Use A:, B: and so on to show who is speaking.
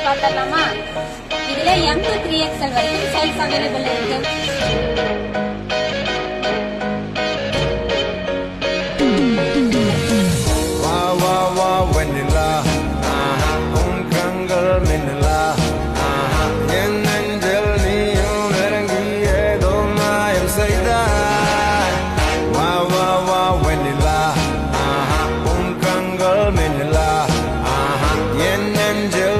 A: பார்த்தலாமா? இதுல M to 3XL வரைக்கும் size available இருக்கு.
B: வெண்ணிலா உன் கண்கள் மின்னலா என் நெஞ்சல் நீயும் நெருங்கி ஏதோ மாயம் செய்தாய். வா வா வா வெண்ணிலா உன் கண்கள் மின்னலா என் நெஞ்சல்